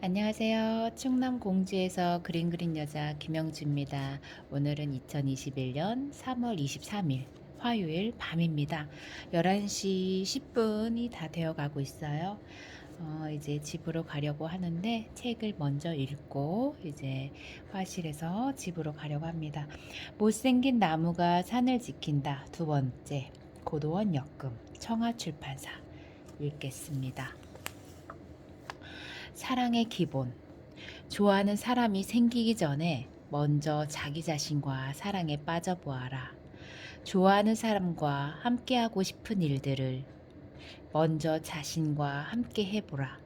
안녕하세요. 충남 공주에서 그림 그린 여자 김영주입니다. 오늘은 2021년 3월 23일 화요일 밤입니다. 11시 10분이 다 되어 가고 있어요. 이제 집으로 가려고 하는데 책을 먼저 읽고 이제 화실에서 집으로 가려고 합니다. 못생긴 나무가 산을 지킨다. 두 번째, 고도원 역금 청아출판사 읽겠습니다. 사랑의 기본. 좋아하는 사람이 생기기 전에 먼저 자기 자신과 사랑에 빠져보아라. 좋아하는 사람과 함께하고 싶은 일들을 먼저 자신과 함께 해보라.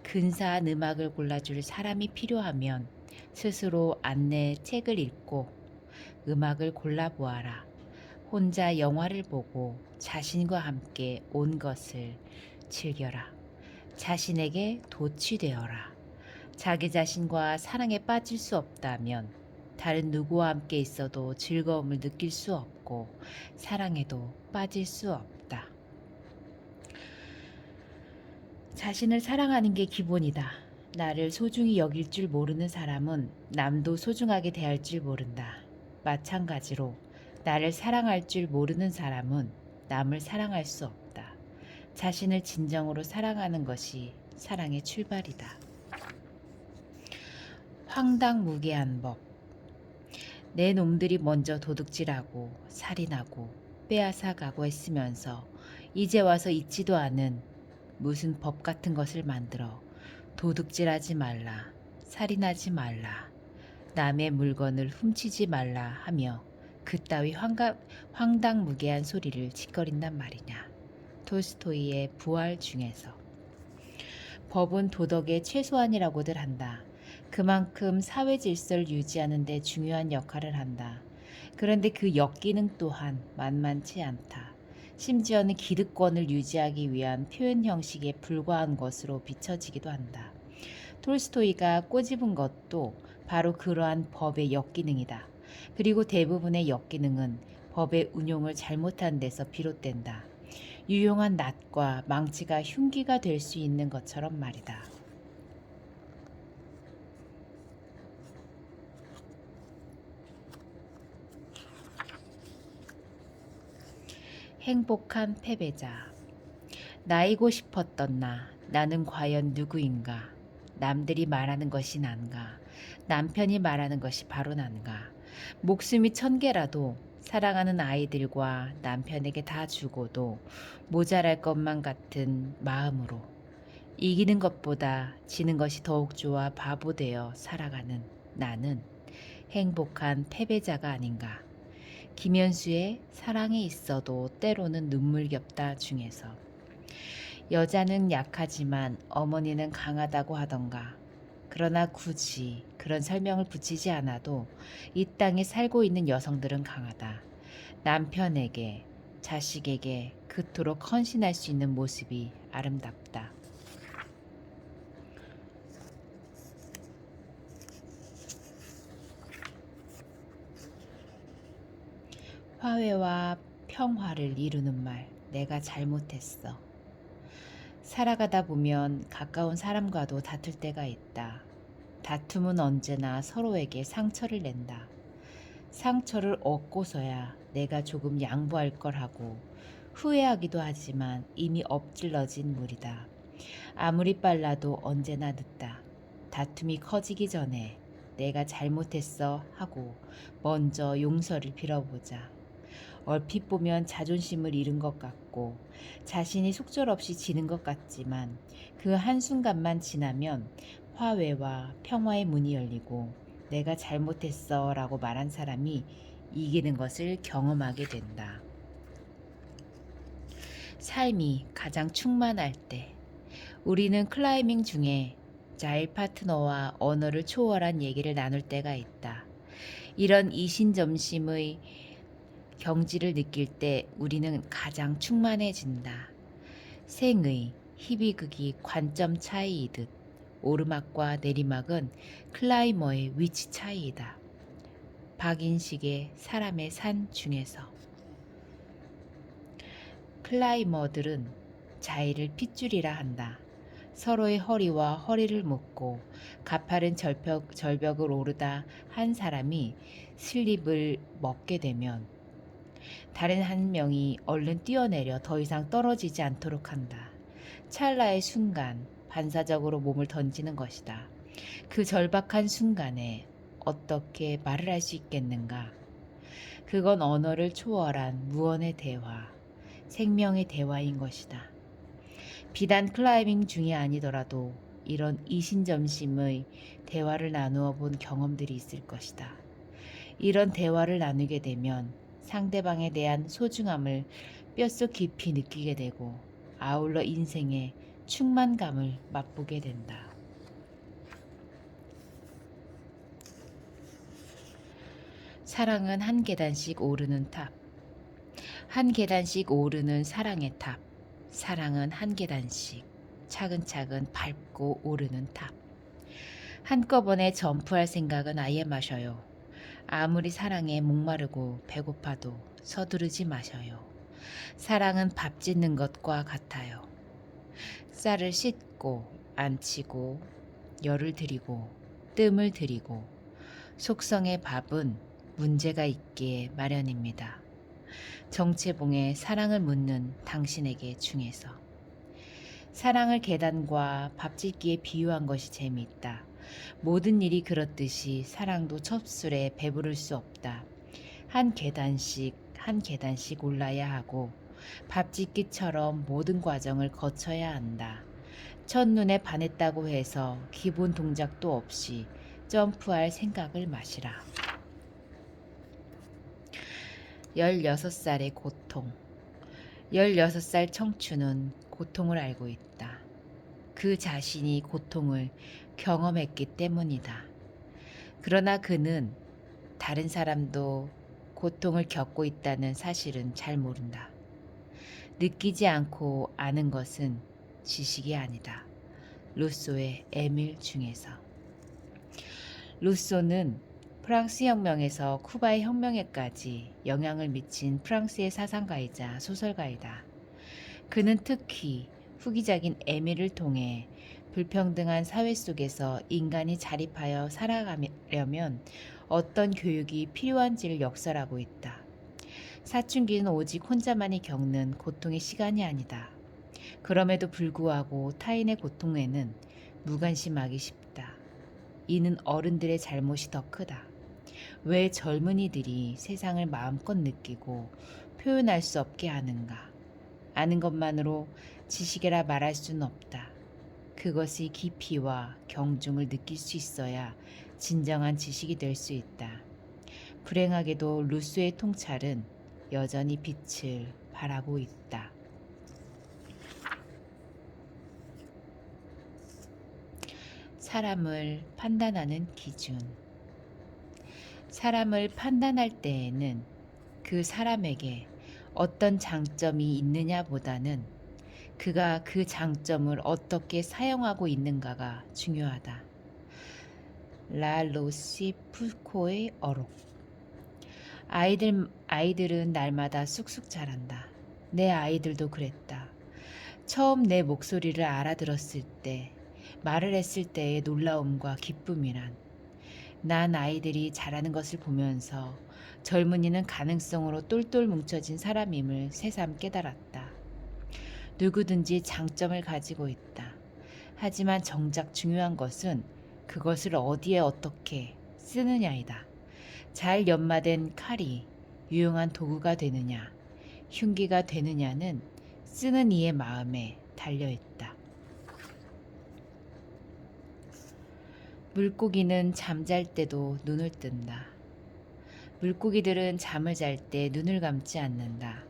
근사한 음악을 골라줄 사람이 필요하면 스스로 안내 책을 읽고 음악을 골라보아라. 혼자 영화를 보고 자신과 함께 온 것을 즐겨라. 자신에게 도취되어라. 자기 자신과 사랑에 빠질 수 없다면 다른 누구와 함께 있어도 즐거움을 느낄 수 없고 사랑에도 빠질 수 없다. 자신을 사랑하는 게 기본이다. 나를 소중히 여길 줄 모르는 사람은 남도 소중하게 대할 줄 모른다. 마찬가지로 나를 사랑할 줄 모르는 사람은 남을 사랑할 수 없다. 자신을 진정으로 사랑하는 것이 사랑의 출발이다. 황당무계한 법. 내 놈들이 먼저 도둑질하고 살인하고 빼앗아가고 했으면서 이제 와서 있지도 않은 무슨 법 같은 것을 만들어 도둑질하지 말라, 살인하지 말라, 남의 물건을 훔치지 말라 하며 그따위 황당무계한 소리를 짓거린단 말이냐. 톨스토이의 부활 중에서. 법은 도덕의 최소한이라고들 한다. 그만큼 사회 질서를 유지하는 데 중요한 역할을 한다. 그런데 그 역기능 또한 만만치 않다. 심지어는 기득권을 유지하기 위한 표현 형식에 불과한 것으로 비춰지기도 한다. 톨스토이가 꼬집은 것도 바로 그러한 법의 역기능이다. 그리고 대부분의 역기능은 법의 운용을 잘못한 데서 비롯된다. 유용한 낫과 망치가 흉기가 될 수 있는 것처럼 말이다. 행복한 패배자. 나이고 싶었던 나는 과연 누구인가? 남들이 말하는 것이 난가? 남편이 말하는 것이 바로 난가? 목숨이 1000개라도 사랑하는 아이들과 남편에게 다 주고도 모자랄 것만 같은 마음으로 이기는 것보다 지는 것이 더욱 좋아 바보 되어 살아가는 나는 행복한 패배자가 아닌가? 김현수의 사랑에 있어도 때로는 눈물겹다 중에서. 여자는 약하지만 어머니는 강하다고 하던가. 그러나 굳이 그런 설명을 붙이지 않아도 이 땅에 살고 있는 여성들은 강하다. 남편에게, 자식에게 그토록 헌신할 수 있는 모습이 아름답다. 화해와 평화를 이루는 말, 내가 잘못했어. 살아가다 보면 가까운 사람과도 다툴 때가 있다. 다툼은 언제나 서로에게 상처를 낸다. 상처를 얻고서야 내가 조금 양보할 걸 하고 후회하기도 하지만 이미 엎질러진 물이다. 아무리 빨라도 언제나 늦다. 다툼이 커지기 전에 내가 잘못했어 하고 먼저 용서를 빌어보자. 얼핏 보면 자존심을 잃은 것 같고 자신이 속절없이 지는 것 같지만 그 한순간만 지나면 화해와 평화의 문이 열리고 내가 잘못했어 라고 말한 사람이 이기는 것을 경험하게 된다. 삶이 가장 충만할 때 우리는 클라이밍 중에 자일 파트너와 언어를 초월한 얘기를 나눌 때가 있다. 이런 이신점심의 경지를 느낄 때 우리는 가장 충만해진다. 생의, 희비극이 관점 차이이듯 오르막과 내리막은 클라이머의 위치 차이이다. 박인식의 사람의 산 중에서. 클라이머들은 자의를 핏줄이라 한다. 서로의 허리와 허리를 묶고 가파른 절벽을 오르다 한 사람이 슬립을 먹게 되면 다른 한 명이 얼른 뛰어내려 더 이상 떨어지지 않도록 한다. 찰나의 순간 반사적으로 몸을 던지는 것이다. 그 절박한 순간에 어떻게 말을 할 수 있겠는가? 그건 언어를 초월한 무언의 대화, 생명의 대화인 것이다. 비단 클라이밍 중이 아니더라도 이런 이신점심의 대화를 나누어 본 경험들이 있을 것이다. 이런 대화를 나누게 되면 상대방에 대한 소중함을 뼛속 깊이 느끼게 되고 아울러 인생의 충만감을 맛보게 된다. 사랑은 한 계단씩 오르는 탑. 한 계단씩 오르는 사랑의 탑. 사랑은 한 계단씩 차근차근 밟고 오르는 탑. 한꺼번에 점프할 생각은 아예 마셔요. 아무리 사랑에 목마르고 배고파도 서두르지 마셔요. 사랑은 밥 짓는 것과 같아요. 쌀을 씻고 안치고 열을 들이고 뜸을 들이고 속성의 밥은 문제가 있기에 마련입니다. 정체봉에 사랑을 묻는 당신에게 중에서 사랑을 계단과 밥짓기에 비유한 것이 재미있다. 모든 일이 그렇듯이 사랑도 첩술에 배부를 수 없다. 한 계단씩 한 계단씩 올라야 하고 밥짓기처럼 모든 과정을 거쳐야 한다. 첫눈에 반했다고 해서 기본 동작도 없이 점프할 생각을 마시라. 16살의 고통. 16살 청춘은 고통을 알고 있다. 그 자신이 고통을 경험했기 때문이다. 그러나 그는 다른 사람도 고통을 겪고 있다는 사실은 잘 모른다. 느끼지 않고 아는 것은 지식이 아니다. 루소의 에밀 중에서. 루소는 프랑스 혁명에서 쿠바의 혁명에까지 영향을 미친 프랑스의 사상가이자 소설가이다. 그는 특히 후기작인 에밀을 통해 불평등한 사회 속에서 인간이 자립하여 살아가려면 어떤 교육이 필요한지를 역설하고 있다. 사춘기는 오직 혼자만이 겪는 고통의 시간이 아니다. 그럼에도 불구하고 타인의 고통에는 무관심하기 쉽다. 이는 어른들의 잘못이 더 크다. 왜 젊은이들이 세상을 마음껏 느끼고 표현할 수 없게 하는가? 아는 것만으로 지식이라 말할 수는 없다. 그것의 깊이와 경중을 느낄 수 있어야 진정한 지식이 될 수 있다. 불행하게도 루소의 통찰은 여전히 빛을 발하고 있다. 사람을 판단하는 기준. 사람을 판단할 때에는 그 사람에게 어떤 장점이 있느냐보다는 그가 그 장점을 어떻게 사용하고 있는가가 중요하다. 라 로시 푸코의 어록. 아이들은 날마다 쑥쑥 자란다. 내 아이들도 그랬다. 처음 내 목소리를 알아들었을 때, 말을 했을 때의 놀라움과 기쁨이란 난 아이들이 자라는 것을 보면서 젊은이는 가능성으로 똘똘 뭉쳐진 사람임을 새삼 깨달았다. 누구든지 장점을 가지고 있다. 하지만 정작 중요한 것은 그것을 어디에 어떻게 쓰느냐이다. 잘 연마된 칼이 유용한 도구가 되느냐, 흉기가 되느냐는 쓰는 이의 마음에 달려있다. 물고기는 잠잘 때도 눈을 뜬다. 물고기들은 잠을 잘 때 눈을 감지 않는다.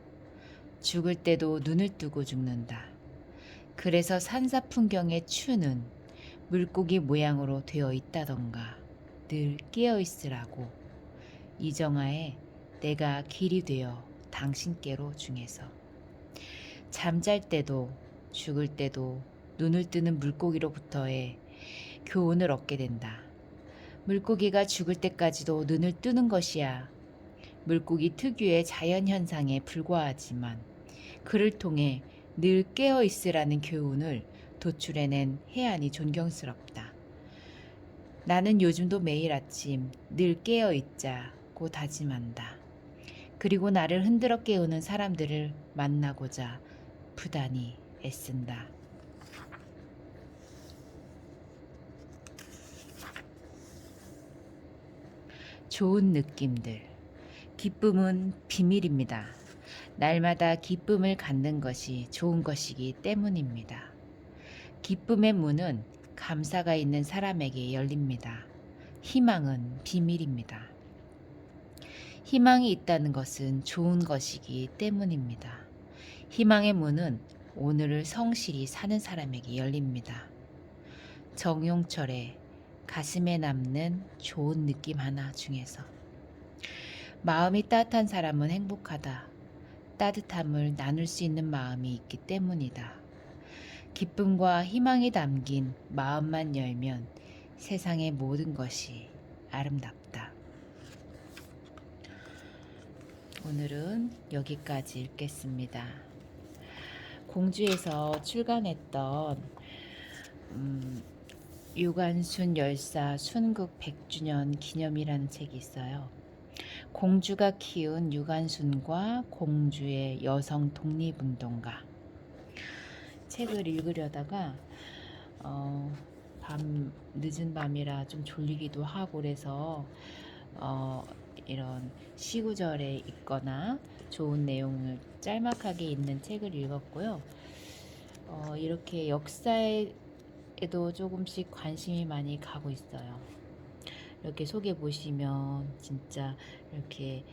죽을 때도 눈을 뜨고 죽는다. 그래서 산사 풍경의 추는 물고기 모양으로 되어 있다던가 늘 깨어 있으라고. 이정아의 내가 길이 되어 당신께로 중에서. 잠잘 때도 죽을 때도 눈을 뜨는 물고기로부터의 교훈을 얻게 된다. 물고기가 죽을 때까지도 눈을 뜨는 것이야 물고기 특유의 자연현상에 불과하지만 그를 통해 늘 깨어 있으라는 교훈을 도출해낸 해안이 존경스럽다. 나는 요즘도 매일 아침 늘 깨어있자고 다짐한다. 그리고 나를 흔들어 깨우는 사람들을 만나고자 부단히 애쓴다. 좋은 느낌들. 기쁨은 비밀입니다. 날마다 기쁨을 갖는 것이 좋은 것이기 때문입니다. 기쁨의 문은 감사가 있는 사람에게 열립니다. 희망은 비밀입니다. 희망이 있다는 것은 좋은 것이기 때문입니다. 희망의 문은 오늘을 성실히 사는 사람에게 열립니다. 정용철의 가슴에 남는 좋은 느낌 하나 중에서 마음이 따뜻한 사람은 행복하다. 따뜻함을 나눌 수 있는 마음이 있기 때문이다. 기쁨과 희망이 담긴 마음만 열면 세상의 모든 것이 아름답다. 오늘은 여기까지 읽겠습니다. 공주에서 출간했던 유관순 열사 순국 100주년 기념이라는 책이 있어요. 공주가 키운 유관순과 공주의 여성 독립운동가. 책을 읽으려다가 늦은 밤이라 좀 졸리기도 하고 그래서 이런 시구절에 있거나 좋은 내용을 짤막하게 있는 책을 읽었고요. 이렇게 역사에도 조금씩 관심이 많이 가고 있어요. 이렇게 속에 보시면 진짜 이렇게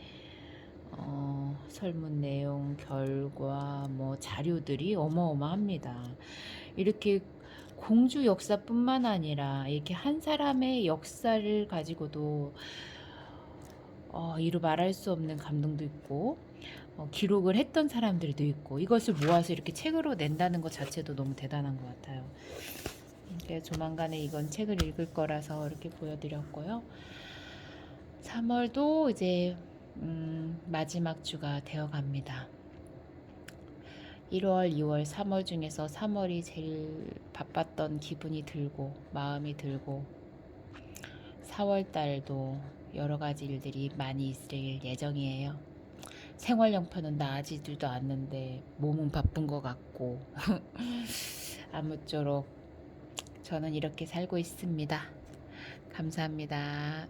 설문 내용, 결과, 자료들이 어마어마합니다. 이렇게 공주 역사뿐만 아니라 이렇게 한 사람의 역사를 가지고도 이루 말할 수 없는 감동도 있고 기록을 했던 사람들도 있고 이것을 모아서 이렇게 책으로 낸다는 것 자체도 너무 대단한 것 같아요. 조만간에 이건 책을 읽을 거라서 이렇게 보여드렸고요. 3월도 이제 마지막 주가 되어갑니다. 1월, 2월, 3월 중에서 3월이 제일 바빴던 기분이 들고 마음이 들고 4월 달도 여러 가지 일들이 많이 있을 예정이에요. 생활용편은 나아지지도 않는데 몸은 바쁜 것 같고 아무쪼록 저는 이렇게 살고 있습니다. 감사합니다.